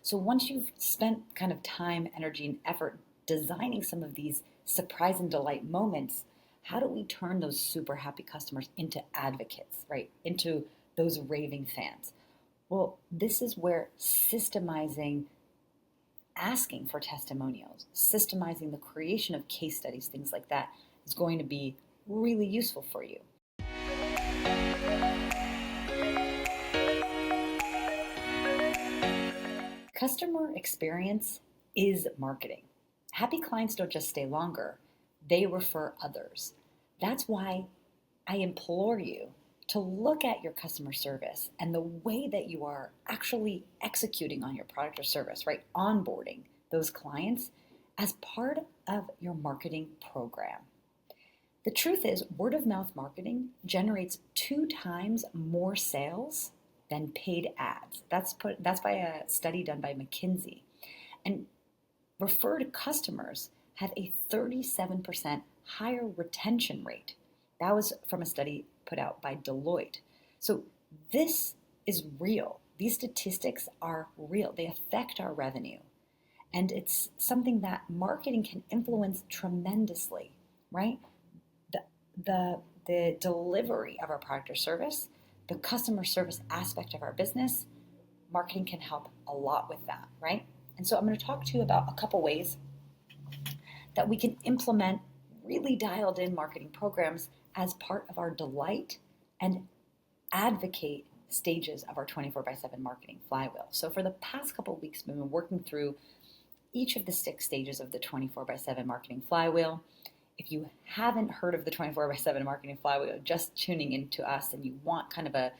So once you've spent kind of time, energy, and effort designing some of these surprise and delight moments, how do we turn those super happy customers into advocates, right? Into those raving fans? Well, this is where systemizing asking for testimonials, systemizing the creation of case studies, things like that is going to be really useful for you. Customer experience is marketing. Happy clients don't just stay longer, they refer others. That's why I implore you to look at your customer service and the way that you are actually executing on your product or service, right? Onboarding those clients as part of your marketing program. The truth is, word of mouth marketing generates 2 times more sales than paid ads. That's by a study done by McKinsey. And referred customers have a 37% higher retention rate. That was from a study put out by Deloitte. So this is real. These statistics are real. They affect our revenue. And it's something that marketing can influence tremendously, right? The delivery of our product or service, the customer service aspect of our business, marketing can help a lot with that, right? And so I'm going to talk to you about a couple ways that we can implement really dialed in marketing programs as part of our delight and advocate stages of our 24/7 marketing flywheel. So for the past couple of weeks, we've been working through each of the 6 stages of the 24/7 marketing flywheel. If you haven't heard of the 24/7 marketing flywheel, just tuning into us and you want kind of a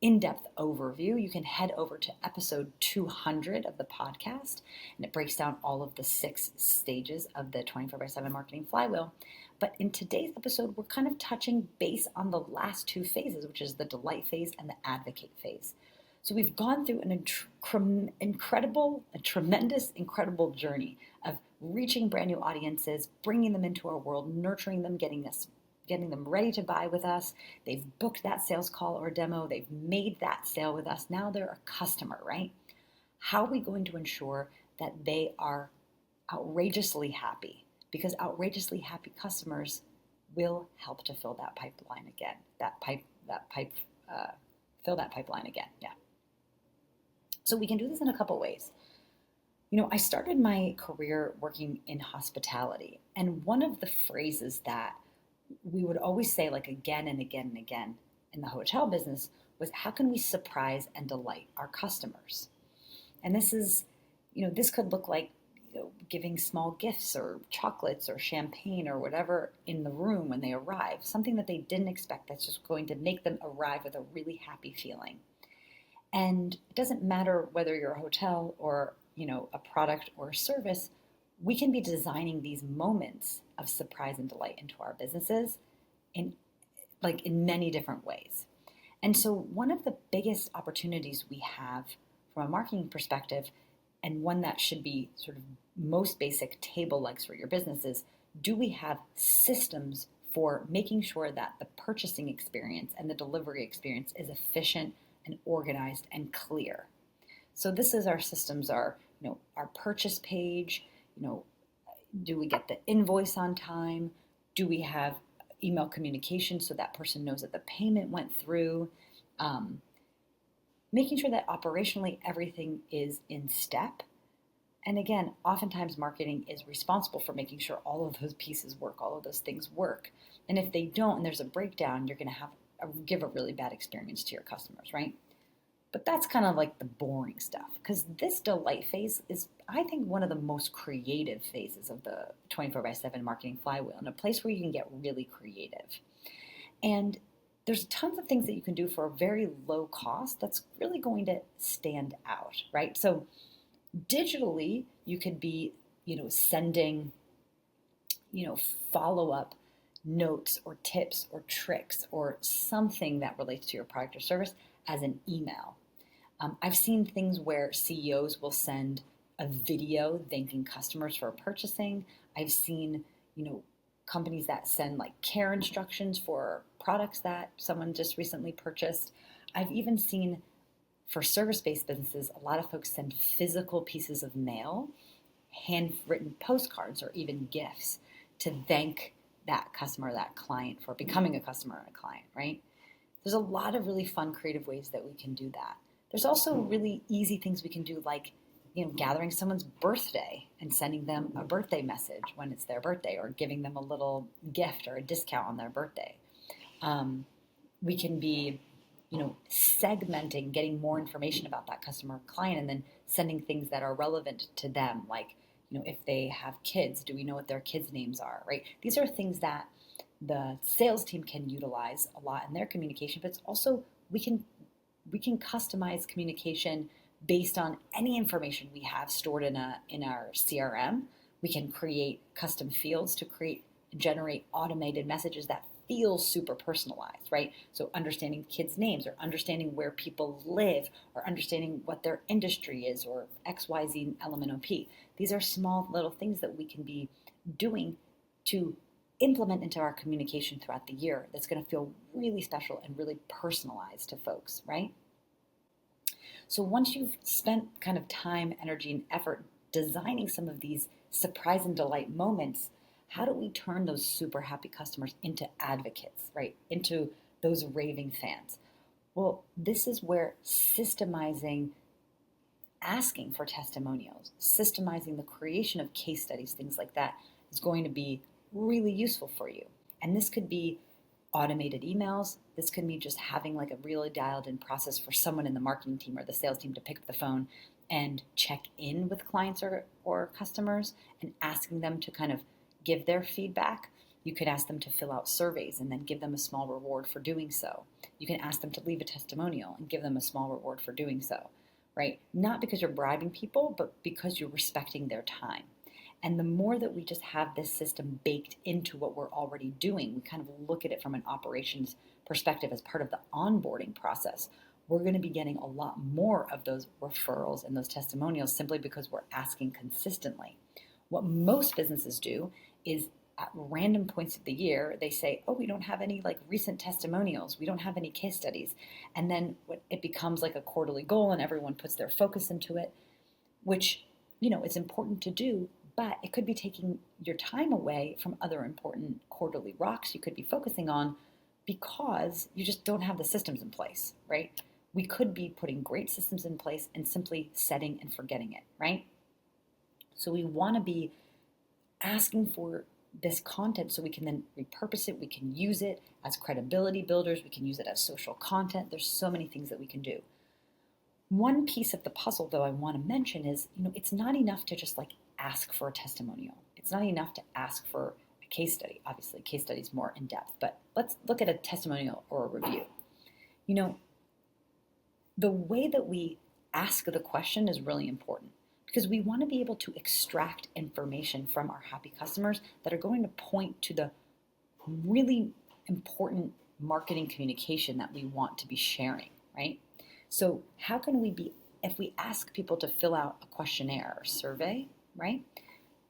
in-depth overview, you can head over to episode 200 of the podcast, and it breaks down all of the 6 stages of the 24/7 marketing flywheel. But in today's episode, we're kind of touching base on the last 2 phases, which is the delight phase and the advocate phase. So we've gone through an tremendous, incredible journey of reaching brand new audiences, bringing them into our world, nurturing them, getting them ready to buy with us. They've booked that sales call or demo. They've made that sale with us. Now they're a customer, right? How are we going to ensure that they are outrageously happy? Because outrageously happy customers will help to fill that pipeline again. Fill that pipeline again. Yeah. So we can do this in a couple ways. I started my career working in hospitality, and one of the phrases that we would always say, like, again and again and again in the hotel business was, how can we surprise and delight our customers? And this is, this could look like, giving small gifts or chocolates or champagne or whatever in the room when they arrive, something that they didn't expect that's just going to make them arrive with a really happy feeling. And it doesn't matter whether you're a hotel or, a product or a service, we can be designing these moments of surprise and delight into our businesses in many different ways. And so one of the biggest opportunities we have from a marketing perspective, and one that should be sort of most basic table legs for your business, is, do we have systems for making sure that the purchasing experience and the delivery experience is efficient and organized and clear? So this is our systems are, our purchase page, do we get the invoice on time? Do we have email communication so that person knows that the payment went through? Making sure that operationally everything is in step. And again, oftentimes marketing is responsible for making sure all of those pieces work, all of those things work. And if they don't, and there's a breakdown, you're going to give a really bad experience to your customers, right? But that's kind of like the boring stuff, because this delight phase is, I think, one of the most creative phases of the 24/7 marketing flywheel, and a place where you can get really creative. And there's tons of things that you can do for a very low cost that's really going to stand out, right? So digitally, you could be, sending, follow-up notes or tips or tricks or something that relates to your product or service as an email. I've seen things where CEOs will send a video thanking customers for purchasing. I've seen, companies that send like care instructions for products that someone just recently purchased. I've even seen For service-based businesses, a lot of folks send physical pieces of mail, handwritten postcards, or even gifts to thank that customer, that client for becoming a customer and a client, right? There's a lot of really fun, creative ways that we can do that. There's also really easy things we can do, like gathering someone's birthday and sending them a birthday message when it's their birthday, or giving them a little gift or a discount on their birthday. We can be, segmenting, getting more information about that customer or client, and then sending things that are relevant to them, like, if they have kids, do we know what their kids' names are, right? These are things that the sales team can utilize a lot in their communication, but it's also we can customize communication based on any information we have stored in our CRM. We can create custom fields to generate automated messages that feel super personalized, right? So understanding kids' names, or understanding where people live, or understanding what their industry is, or XYZ element OP. These are small little things that we can be doing to implement into our communication throughout the year that's going to feel really special and really personalized to folks, right? So once you've spent kind of time, energy, and effort designing some of these surprise and delight moments, how do we turn those super happy customers into advocates, right? Into those raving fans? Well, this is where systemizing asking for testimonials, systemizing the creation of case studies, things like that, is going to be really useful for you. And this could be automated emails. This could be just having like a really dialed in process for someone in the marketing team or the sales team to pick up the phone and check in with clients or customers and asking them to kind of give their feedback. You could ask them to fill out surveys and then give them a small reward for doing so. You can ask them to leave a testimonial and give them a small reward for doing so, right? Not because you're bribing people, but because you're respecting their time. And the more that we just have this system baked into what we're already doing, we kind of look at it from an operations perspective as part of the onboarding process, we're going to be getting a lot more of those referrals and those testimonials simply because we're asking consistently. What most businesses do is at random points of the year, they say, oh, we don't have any like recent testimonials. We don't have any case studies. And then it becomes like a quarterly goal and everyone puts their focus into it, which, it's important to do, but it could be taking your time away from other important quarterly rocks you could be focusing on because you just don't have the systems in place, right? We could be putting great systems in place and simply setting and forgetting it, right? So we want to be asking for this content so we can then repurpose it. We can use it as credibility builders. We can use it as social content. There's so many things that we can do. One piece of the puzzle, though, I want to mention is, it's not enough to just like ask for a testimonial. It's not enough to ask for a case study. Obviously, case study is more in depth, but let's look at a testimonial or a review. The way that we ask the question is really important, because we want to be able to extract information from our happy customers that are going to point to the really important marketing communication that we want to be sharing, right? So how can we if we ask people to fill out a questionnaire or survey, right?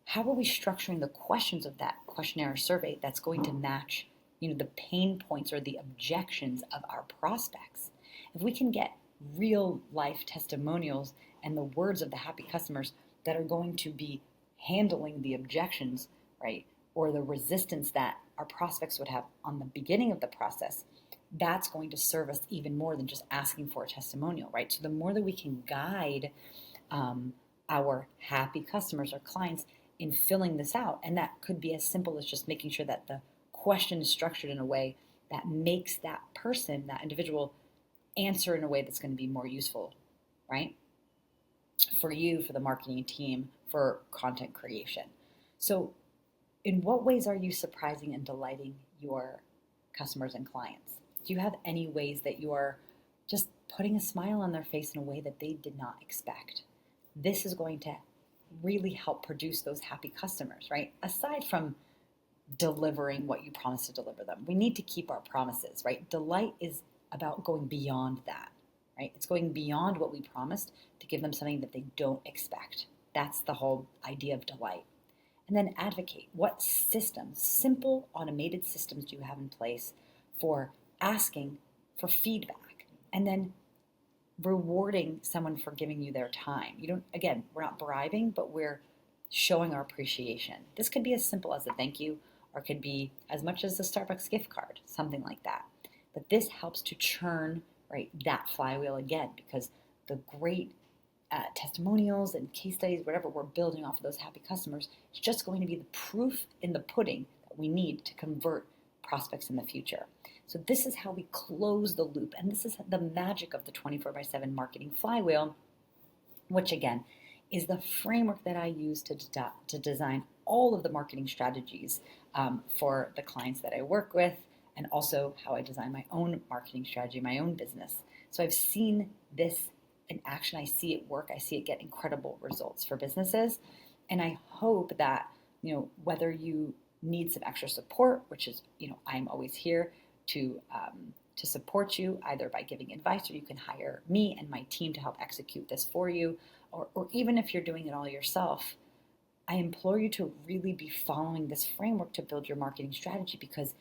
How are we structuring the questions of that questionnaire or survey that's going to match, the pain points or the objections of our prospects? If we can get real life testimonials and the words of the happy customers that are going to be handling the objections, right, or the resistance that our prospects would have on the beginning of the process, that's going to serve us even more than just asking for a testimonial, right? So the more that we can guide our happy customers or clients in filling this out, and that could be as simple as just making sure that the question is structured in a way that makes that person, that individual, answer in a way that's going to be more useful, right? For you, for the marketing team, for content creation. So in what ways are you surprising and delighting your customers and clients? Do you have any ways that you are just putting a smile on their face in a way that they did not expect? This is going to really help produce those happy customers, right? Aside from delivering what you promised to deliver them, we need to keep our promises, right? Delight is about going beyond that, right? It's going beyond what we promised to give them something that they don't expect. That's the whole idea of delight. And then advocate. What systems, simple automated systems, do you have in place for asking for feedback? And then rewarding someone for giving you their time. Again, we're not bribing, but we're showing our appreciation. This could be as simple as a thank you, or it could be as much as a Starbucks gift card, something like that. But this helps to churn, right, that flywheel again, because the great testimonials and case studies, whatever we're building off of those happy customers, is just going to be the proof in the pudding that we need to convert prospects in the future. So this is how we close the loop. And this is the magic of the 24/7 marketing flywheel, which again is the framework that I use to design all of the marketing strategies for the clients that I work with, and also how I design my own marketing strategy, my own business. So I've seen this in action. I see it work. I see it get incredible results for businesses. And I hope that, whether you need some extra support, which is, I'm always here to support you, either by giving advice, or you can hire me and my team to help execute this for you, or even if you're doing it all yourself, I implore you to really be following this framework to build your marketing strategy, because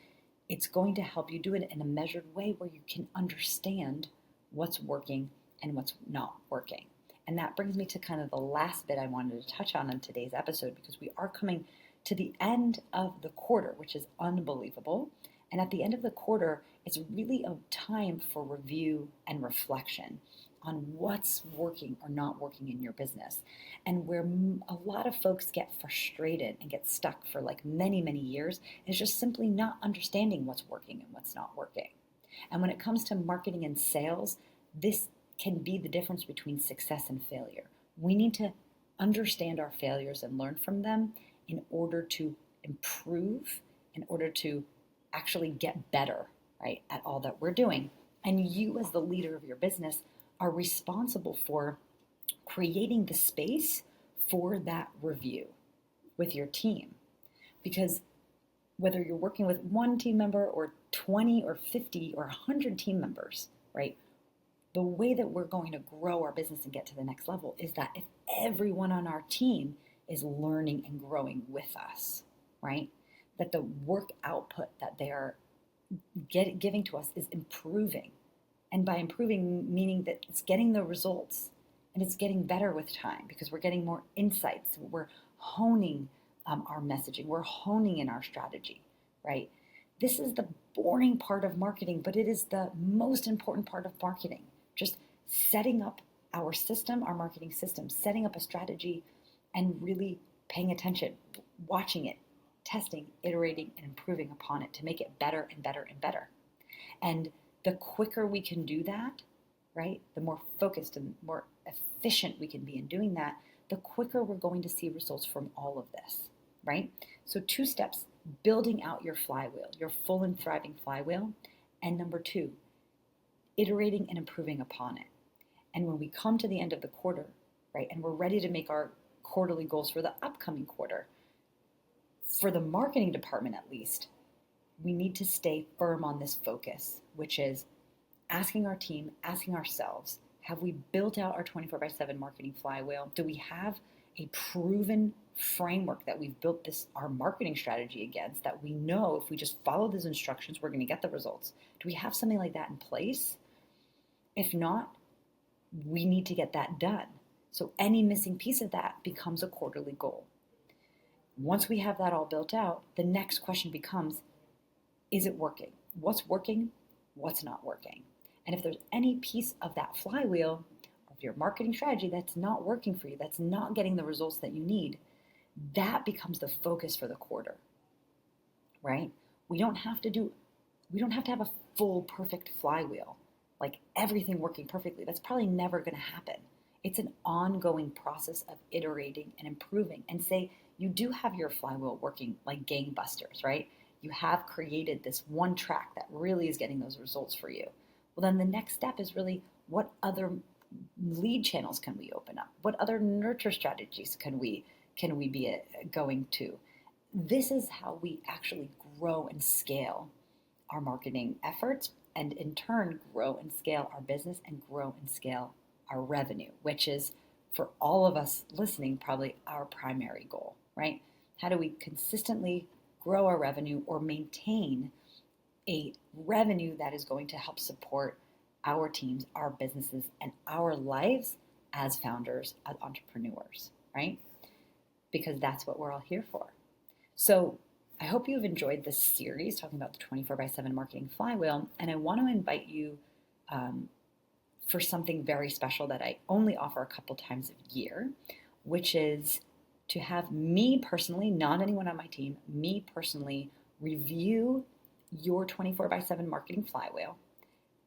it's going to help you do it in a measured way where you can understand what's working and what's not working. And that brings me to kind of the last bit I wanted to touch on in today's episode, because we are coming to the end of the quarter, which is unbelievable. And at the end of the quarter, it's really a time for review and reflection on what's working or not working in your business. And where a lot of folks get frustrated and get stuck for like many, many years is just simply not understanding what's working and what's not working. And when it comes to marketing and sales, this can be the difference between success and failure. We need to understand our failures and learn from them in order to improve, in order to actually get better, right, at all that we're doing. And you, as the leader of your business, are responsible for creating the space for that review with your team. Because whether you're working with one team member or 20 or 50 or 100 team members, right, the way that we're going to grow our business and get to the next level is that if everyone on our team is learning and growing with us, right, that the work output that they are giving to us is improving. And by improving, meaning that it's getting the results and it's getting better with time, because we're getting more insights. We're honing our messaging. We're honing in our strategy, right? This is the boring part of marketing, but it is the most important part of marketing. Just setting up our system, our marketing system, setting up a strategy and really paying attention, watching it, testing, iterating, and improving upon it to make it better and better and better. And the quicker we can do that, right, the more focused and more efficient we can be in doing that, the quicker we're going to see results from all of this, right? So 2 steps, building out your flywheel, your full and thriving flywheel. And number 2, iterating and improving upon it. And when we come to the end of the quarter, right, and we're ready to make our quarterly goals for the upcoming quarter, for the marketing department at least, we need to stay firm on this focus, which is asking our team, asking ourselves, have we built out our 24/7 marketing flywheel? Do we have a proven framework that we've built our marketing strategy against, that we know if we just follow those instructions, we're going to get the results? Do we have something like that in place? If not, we need to get that done. So any missing piece of that becomes a quarterly goal. Once we have that all built out, the next question becomes, is it working? What's working? What's not working? And if there's any piece of that flywheel of your marketing strategy that's not working for you, that's not getting the results that you need, that becomes the focus for the quarter, right? We don't have to have a full perfect flywheel, like everything working perfectly. That's probably never going to happen. It's an ongoing process of iterating and improving. And say you do have your flywheel working like gangbusters, right? You have created this one track that really is getting those results for you. Well, then the next step is really, what other lead channels can we open up? What other nurture strategies can we be going to? This is how we actually grow and scale our marketing efforts, and in turn grow and scale our business and grow and scale our revenue, which is, for all of us listening, probably our primary goal, right? How do we consistently grow our revenue or maintain a revenue that is going to help support our teams, our businesses, and our lives as founders, as entrepreneurs, right? Because that's what we're all here for. So I hope you've enjoyed this series talking about the 24/7 marketing flywheel. And I want to invite you for something very special that I only offer a couple times a year, which is to have me personally, not anyone on my team, me personally review your 24/7 marketing flywheel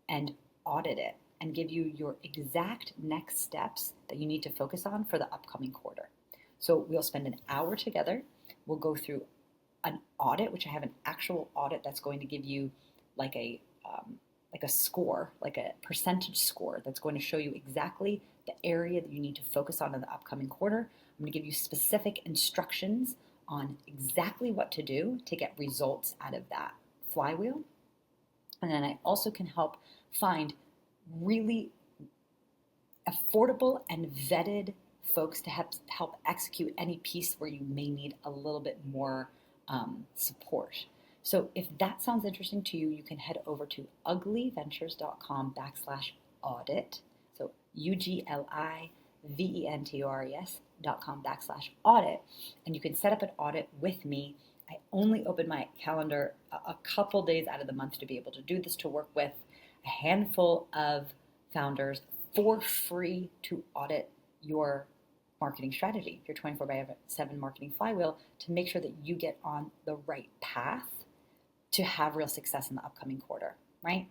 and audit it and give you your exact next steps that you need to focus on for the upcoming quarter. So we'll spend an hour together. We'll go through an audit, which I have an actual audit that's going to give you like a score, like a percentage score that's going to show you exactly the area that you need to focus on in the upcoming quarter. I'm going to give you specific instructions on exactly what to do to get results out of that flywheel. And then I also can help find really affordable and vetted folks to help execute any piece where you may need a little bit more support. So if that sounds interesting to you, you can head over to uglyventures.com/audit. So UGLIVENTORES.com/audit. And you can set up an audit with me. I only open my calendar a couple days out of the month to be able to do this, to work with a handful of founders for free to audit your marketing strategy, your 24/7 marketing flywheel, to make sure that you get on the right path to have real success in the upcoming quarter, right?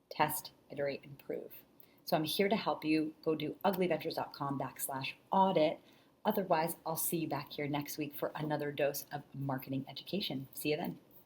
Test, iterate, improve. So I'm here to help you. Go to uglyventures.com/audit. Otherwise, I'll see you back here next week for another dose of marketing education. See you then.